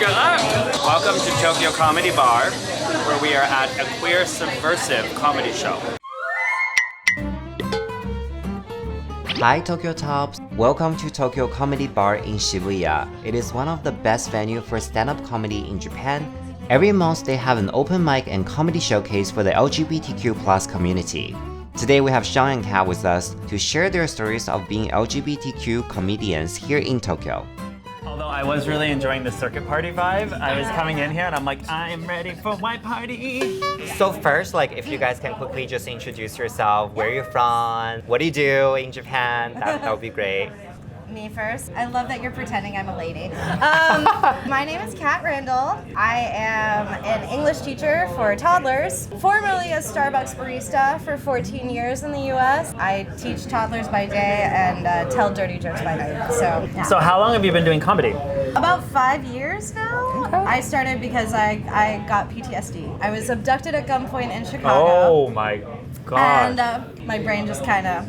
go. Welcome to Tokyo Comedy Bar, where we are at a queer subversive comedy show. Hi Tokyo Tops! Welcome to Tokyo Comedy Bar in Shibuya. It is one of the best venues for stand-up comedy in Japan. Every month they have an open mic and comedy showcase for the LGBTQ+ community. Today we have Sean and Kat with us to share their stories of being LGBTQ comedians here in Tokyo. Although I was really enjoying the circuit party vibe, I was coming in here and I'm like, I'm ready for white party. So first, if you guys can quickly just introduce yourself, where you're from, what do you do in Japan, that would be great. Me first. I love that you're pretending I'm a lady. My name is Kat Randall. I am an English teacher for toddlers, formerly a Starbucks barista for 14 years in the US. I teach toddlers by day and tell dirty jokes by night. So, yeah. So how long have you been doing comedy? About 5 years now. Okay. I started because I got PTSD. I was abducted at gunpoint in Chicago. Oh my God. And my brain just kind of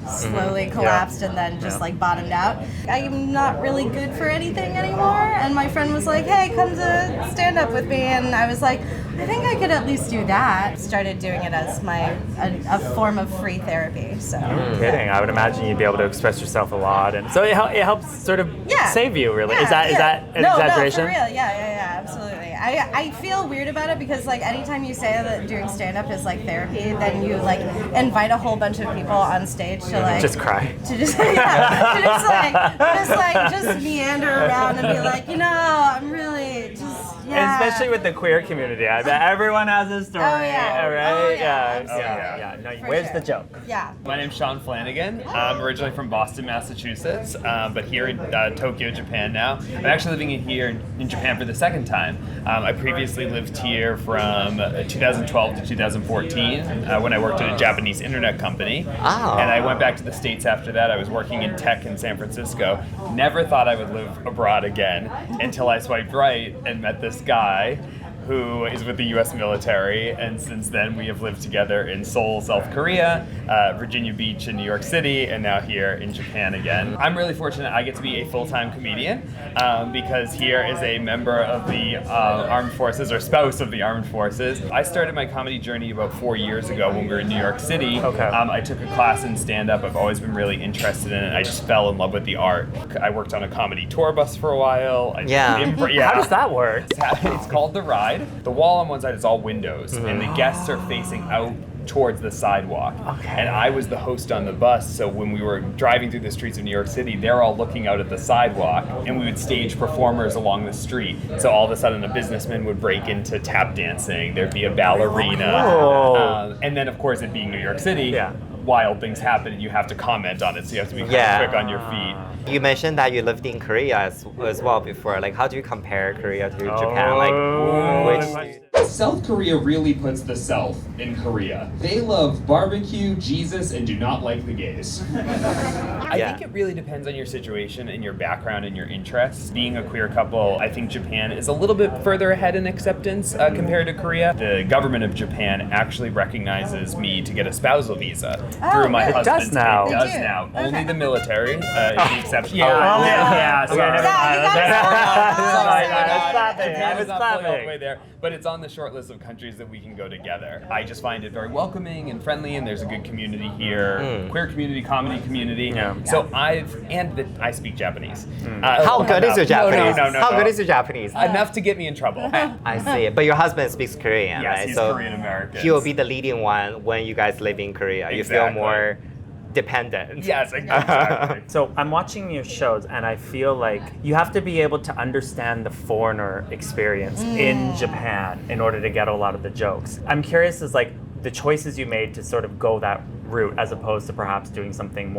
slowly collapsed and then just bottomed out. I'm not really good for anything anymore, and my friend was like, hey, come to stand up with me, and I was like, I think I could at least do that. Started doing it as a form of free therapy. So No kidding. I would imagine you'd be able to express yourself a lot, and so it helps sort of save you, really. Is that an exaggeration? No, for real. Yeah, absolutely. I feel weird about it because anytime you say that doing stand up is therapy, then you invite a whole bunch of people on stage to just cry. To just meander around and be like, I'm really just Especially with the queer community, I bet everyone has a story. Oh, yeah. Right? Oh, yeah. No, For where's sure. the joke? Yeah. My name's Sean Flanagan. I'm originally from Boston, Massachusetts, but here in Tokyo, Japan now. I'm actually living here in Japan for the second time. I previously lived here from 2012 to 2014 when I worked at a Japanese internet company. Oh. And I went back to the States after that. I was working in tech in San Francisco. Never thought I would live abroad again until I swiped right and met this guy who is with the U.S. military, and since then we have lived together in Seoul, South Korea, Virginia Beach in New York City, and now here in Japan again. I'm really fortunate I get to be a full-time comedian because here is a member of the armed forces, or spouse of the armed forces. I started my comedy journey about 4 years ago when we were in New York City. Okay. I took a class in stand-up. I've always been really interested in it. I just fell in love with the art. I worked on a comedy tour bus for a while. How does that work? It's called The Ride. The wall on one side is all windows, and the guests are facing out towards the sidewalk. Okay. And I was the host on the bus, so when we were driving through the streets of New York City, they're all looking out at the sidewalk, and we would stage performers along the street. So all of a sudden, a businessman would break into tap dancing. There'd be a ballerina. Cool. And then, of course, it being New York City, wild things happen, and you have to comment on it, so you have to be kind of quick on your feet. You mentioned that you lived in Korea as well before. How do you compare Korea to Japan? South Korea really puts the South in Korea. They love barbecue, Jesus, and do not like the gays. I think it really depends on your situation and your background and your interests. Being a queer couple, I think Japan is a little bit further ahead in acceptance compared to Korea. The government of Japan actually recognizes me to get a spousal visa through my husband. It does now. It does now. Okay. Only the military is the exception. Sorry. I was not fully all the way there, but it's on the short list of countries that we can go together. I just find it very welcoming and friendly, and there's a good community here, queer community, comedy community. So I speak Japanese. How good is your Japanese? No. How good is your Japanese? Enough to get me in trouble. I see. But your husband speaks Korean, Yes, right? he's So Korean American. he will be the leading one when you guys live in Korea. You feel Exactly. more dependent. Yes, exactly. So I'm watching your shows and I feel like you have to be able to understand the foreigner experience in Japan in order to get a lot of the jokes. I'm curious as the choices you made to sort of go that route as opposed to perhaps doing something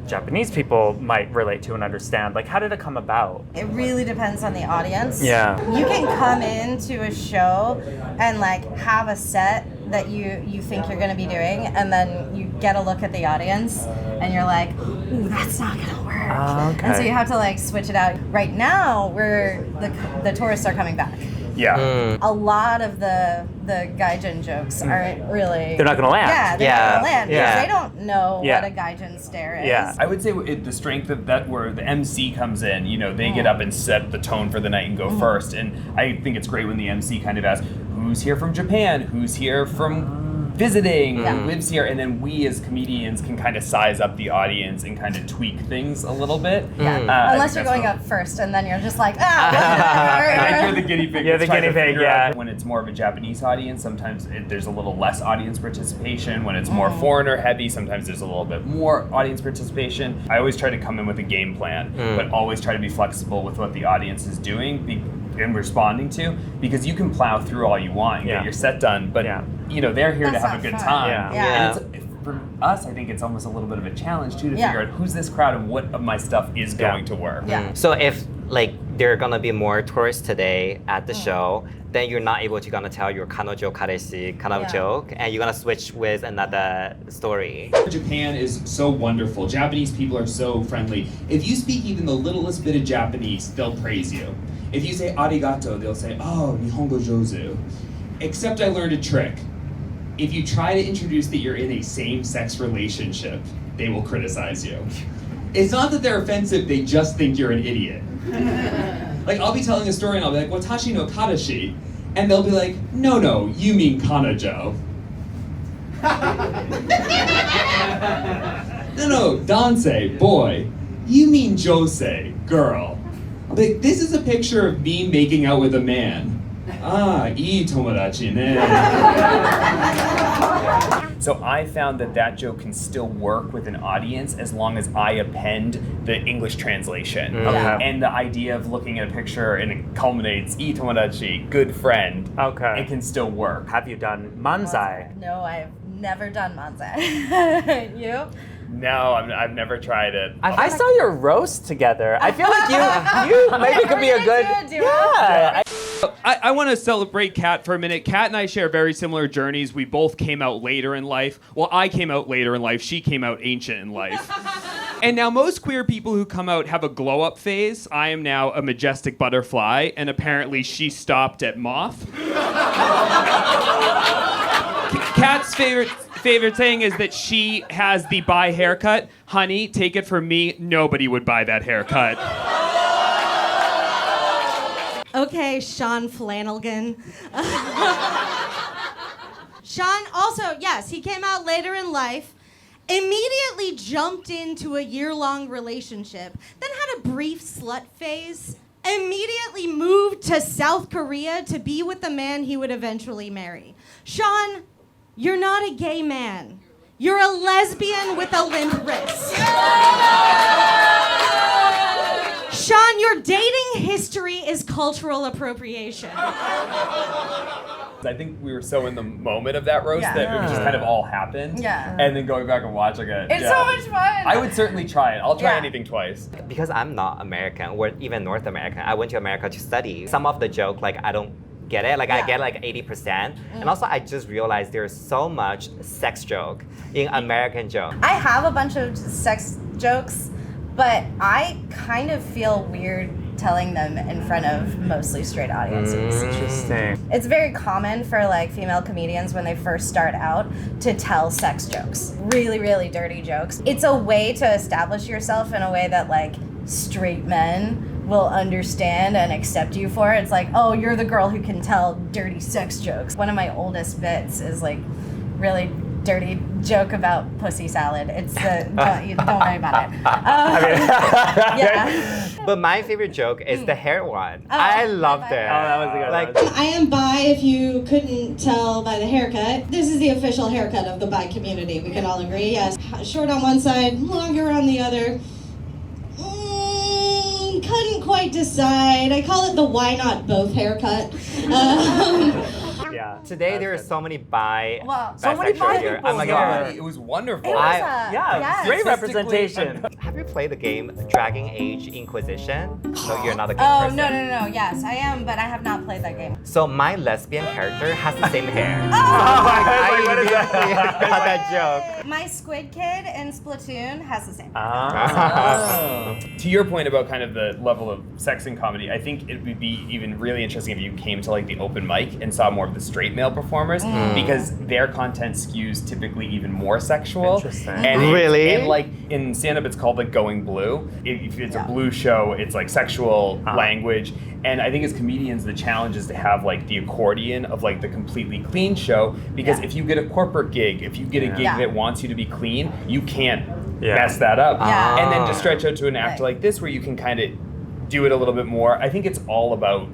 Japanese people might relate to and understand. How did it come about? It really depends on the audience. Yeah. You can come into a show and have a set that you think you're going to be doing, and then you get a look at the audience and you're like, ooh, that's not going to work. Okay. And so you have to switch it out. Right now, the tourists are coming back. Yeah. A lot of the gaijin jokes aren't really. They're not gonna land. Yeah, they're Yeah. not gonna land because Yeah. they don't know Yeah. what a gaijin stare is. Yeah. I would say the strength of that, where the MC comes in, you know, they get up and set the tone for the night and go first. And I think it's great when the MC kind of asks, who's here from Japan? Who's here from visiting? Yeah. Who lives here? And then we as comedians can kind of size up the audience and kind of tweak things a little bit. Yeah. I Unless think you're that's going what- up first, and then you're just like, I think ah. you're the guinea pig. You're that's the trying to guinea pig, figure out yeah. When it's more of a Japanese audience, sometimes there's a little less audience participation. When it's more foreigner heavy, sometimes there's a little bit more audience participation. I always try to come in with a game plan, but always try to be flexible with what the audience is doing and responding to, because you can plow through all you want and Yeah. get your set done, but Yeah. you know, they're here That's to have a not good fun. time. Yeah. Yeah. And it's, for us, I think it's almost a little bit of a challenge too to Yeah. figure out who's this crowd and what of my stuff is Yeah. going to work. Yeah. So if like there are gonna be more tourists today at the show, then you're not able to gonna tell your kanojo kareshi kind of Yeah. joke, and you're gonna switch with another story. Japan is so wonderful. Japanese people are so friendly. If you speak even the littlest bit of Japanese, they'll praise you. If you say arigato, they'll say, oh, nihongo jozu. Except I learned a trick. If you try to introduce that you're in a same-sex relationship, they will criticize you. It's not that they're offensive, they just think you're an idiot. Like, I'll be telling a story and I'll be like, watashi no karashi. And they'll be like, no, you mean kanajo. No, danse, boy. You mean josei, girl. I'll be like, this is a picture of me making out with a man. Ah, ii tomodachi ne. So I found that joke can still work with an audience as long as I append the English translation. Okay. And the idea of looking at a picture and it culminates, "ii tomodachi," good friend. Okay. It can still work. Have you done manzai? No, I've never done manzai. You? No, I've never tried it. I saw your roast together. I feel like you maybe could be a good. Yeah. I want to celebrate Kat for a minute. Kat and I share very similar journeys. We both came out later in life. Well, I came out later in life. She came out ancient in life. And now most queer people who come out have a glow-up phase. I am now a majestic butterfly, and apparently she stopped at moth. Kat's favorite thing is that she has the bi haircut. Honey, take it from me, nobody would buy that haircut. Okay, Sean Flanagan. Sean also, yes, he came out later in life, immediately jumped into a year-long relationship, then had a brief slut phase, immediately moved to South Korea to be with the man he would eventually marry. Sean, you're not a gay man. You're a lesbian with a limp wrist. Sean, your dating history is cultural appropriation. I think we were so in the moment of that roast Yeah. that it just kind of all happened. Yeah. And then going back and watching it. It's so much fun. I would certainly try it. I'll try Yeah. anything twice. Because I'm not American or even North American, I went to America to study. Some of the joke, like I don't get it, like I Yeah. get like 80%. And also I just realized there's so much sex joke in American joke. I have a bunch of sex jokes, but I kind of feel weird telling them in front of mostly straight audiences. Interesting. It's very common for like female comedians when they first start out to tell sex jokes, really, really dirty jokes. It's a way to establish yourself in a way that like straight men will understand and accept you for. It's like, oh, you're the girl who can tell dirty sex jokes. One of my oldest bits is like really dirty joke about pussy salad. It's don't worry about it. Yeah. But my favorite joke is the hair one. Oh, I loved my it. Oh, that was a good Like, one. I am bi, if you couldn't tell by the haircut. This is the official haircut of the bi community. We can all agree, yes. Short on one side, longer on the other. Couldn't quite decide. I call it the why not both haircut. Yeah. Today there are so many Well, so many bi here. people Oh my here. god. It was wonderful. It was I- Yeah, yes. great Statistically- representation. Have you played the game Dragon Age Inquisition? No, you're not a game Oh, person. no. Yes, I am, but I have not played that game. So my lesbian character has the same hair. Oh my God, like, what is immediately that? got that joke. My Squid Kid in Splatoon has the same. Ah. To your point about kind of the level of sex in comedy, I think it would be even really interesting if you came to like the open mic and saw more of the straight male performers because their content skews typically even more sexual. Interesting. And Really? And like in stand-up, it's called like going blue. If it's a blue show, it's like sexual language. And I think as comedians, the challenge is to have like the accordion of like the completely clean show because if you get a corporate gig, if you get a gig that wants you to be clean, you can't mess that up. Yeah. And then to stretch out to an act like this where you can kind of do it a little bit more. I think it's all about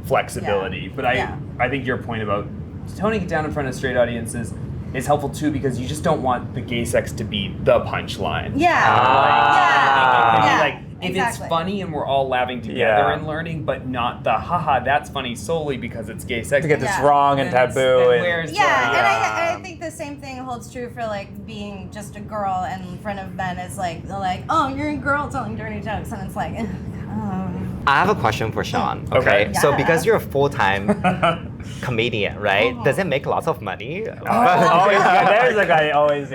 flexibility. But I think your point about toning it down in front of straight audiences is helpful too because you just don't want the gay sex to be the punchline. Yeah. Like if it's funny and we're all laughing together and learning, but not the haha that's funny solely because it's gay sex. To get this Yeah. wrong and Then it's- taboo. then and- where's the- Yeah, and I think the same thing holds true for like being just a girl and in front of men is like they're like, oh, you're a girl telling dirty jokes, and it's like, I have a question for Sean. Okay. Okay. So Yeah. because you're a full-time comedian, right? Does it make lots of money? Always good. There's a guy always,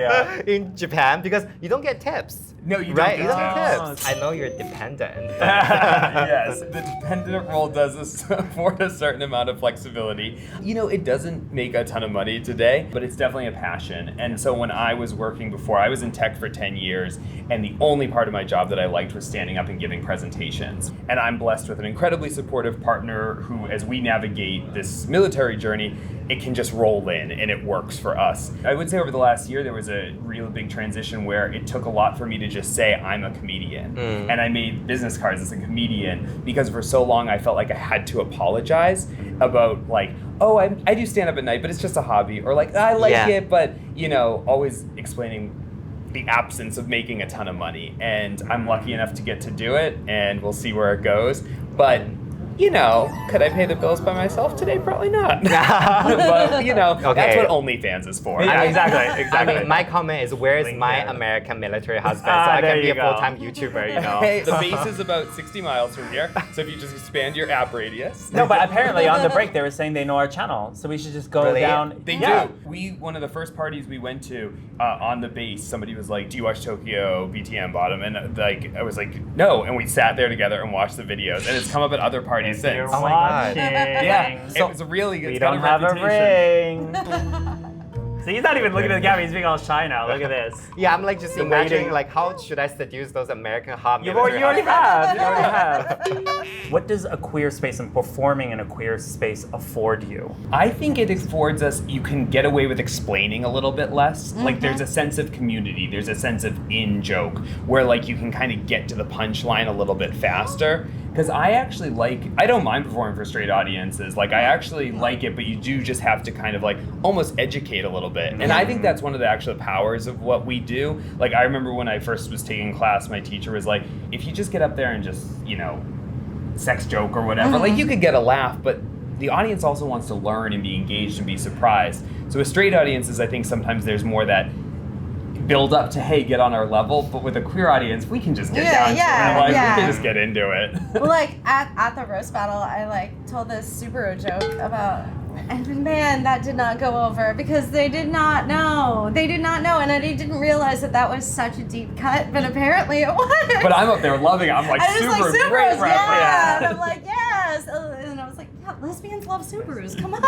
In Japan because you don't get tips. No, you don't right? get You don't get tips. tips. I know you're dependent. Yes, the dependent role does afford a certain amount of flexibility. You know, it doesn't make a ton of money today, but it's definitely a passion. And so when I was working before, I was in tech for 10 years, and the only part of my job that I liked was standing up and giving presentations. And I'm blessed with an incredibly supportive partner who, as we navigate this military journey, it can just roll in and it works for us. I would say over the last year, there was a real big transition where it took a lot for me to just say I'm a comedian. And I made business cards as a comedian because for so long I felt like I had to apologize about like, oh, I do stand up at night, but it's just a hobby. Or like, I like it, but you know, always explaining the absence of making a ton of money. And I'm lucky enough to get to do it and we'll see where it goes. But you know, could I pay the bills by myself today? Probably not. But, you know, that's what OnlyFans is for. Yeah, exactly. I mean, my comment is, where's my American military husband so I there can be you a go. full-time YouTuber, you know? Hey, the base is about 60 miles from here, so if you just expand your app radius. No, but apparently on the break they were saying they know our channel, so we should just go Really? down. They do. One of the first parties we went to on the base, somebody was like, "Do you watch Tokyo BTM Bottom?" And like, I was like, "No." And we sat there together and watched the videos, and it's come up at other parties since. You're Oh my God. watching. Yeah, it was a really good. We it's got don't have a reputation. ring. See, he's not even looking at the camera. He's being all shy now. Look at this. Yeah, I'm like just The imagining waiting. like how should I seduce those American hot You military already have. husbands? You already have. What does a queer space and performing in a queer space afford you? I think it affords us, you can get away with explaining a little bit less. Like there's a sense of community, there's a sense of in-joke, where like you can kind of get to the punchline a little bit faster. Because I actually I don't mind performing for straight audiences. Like I actually like it, but you do just have to kind of like almost educate a little bit. And I think that's one of the actual powers of what we do. Like I remember when I first was taking class, my teacher was like, if you just get up there and just, you know, sex joke or whatever, like you could get a laugh, but the audience also wants to learn and be engaged and be surprised. So with straight audiences, I think sometimes there's more that build up to, hey, get on our level, but with a queer audience, we can just get down to it. Like, we can just get into it. Well, like at the roast battle, I like told this Subaru joke about, and man, that did not go over because they did not know. They did not know, and I didn't realize that was such a deep cut, but apparently it was. But I'm up there loving it. I'm like, I was Subaru, like, great Subarus, reference. yeah. And I'm like, yes. And I was like, yeah, lesbians love Subarus. Come on.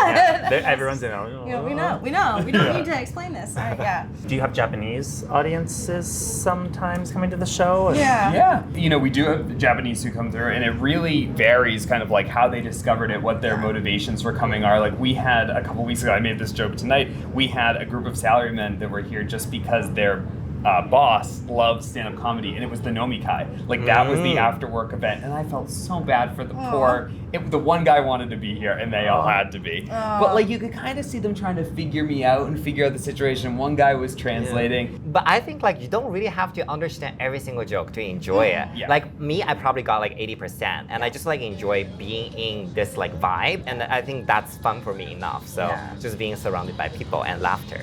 Everyone's in there. You know, we know. We don't need to explain this. Yeah. Do you have Japanese audiences sometimes coming to the show? Yeah. Yeah, you know, we do have Japanese who come through, and it really varies kind of like how they discovered it, what their motivations for coming are. Like we had a couple weeks ago, I made this joke tonight, we had a group of salarymen that were here just because their boss loves stand-up comedy, and it was the Nomikai. Like that was the after-work event, and I felt so bad for the poor. The one guy wanted to be here, and they all had to be. But like you could kind of see them trying to figure me out and figure out the situation. One guy was translating. But I think like you don't really have to understand every single joke to enjoy it. Yeah. Like me, I probably got like 80%, and I just like enjoy being in this like vibe, and I think that's fun for me enough. So just being surrounded by people and laughter.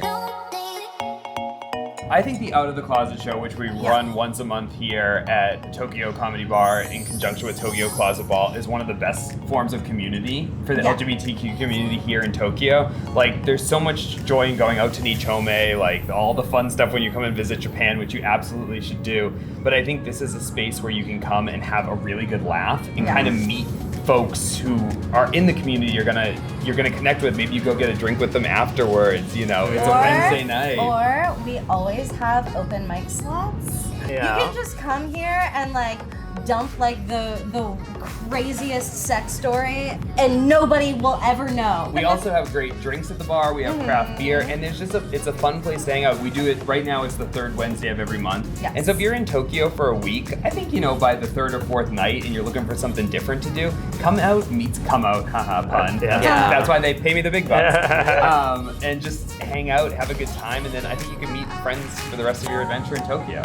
I think the Out of the Closet show, which we run once a month here at Tokyo Comedy Bar in conjunction with Tokyo Closet Ball, is one of the best forms of community for the LGBTQ community here in Tokyo. Like, there's so much joy in going out to Nichome, like all the fun stuff when you come and visit Japan, which you absolutely should do. But I think this is a space where you can come and have a really good laugh and kind of meet folks who are in the community you're gonna connect with. Maybe you go get a drink with them afterwards, you know. It's a Wednesday night. Or we always have open mic slots. Yeah. You can just come here and like dump like the craziest sex story and nobody will ever know. We also have great drinks at the bar. We have craft beer, and there's just it's a fun place to hang out. We do it right now. It's the third Wednesday of every month. Yes. And so if you're in Tokyo for a week, I think by the third or fourth night, and you're looking for something different to do, come out, haha, pun. Yeah. That's why they pay me the big bucks. And just hang out, have a good time, and then I think you can meet friends for the rest of your adventure in Tokyo.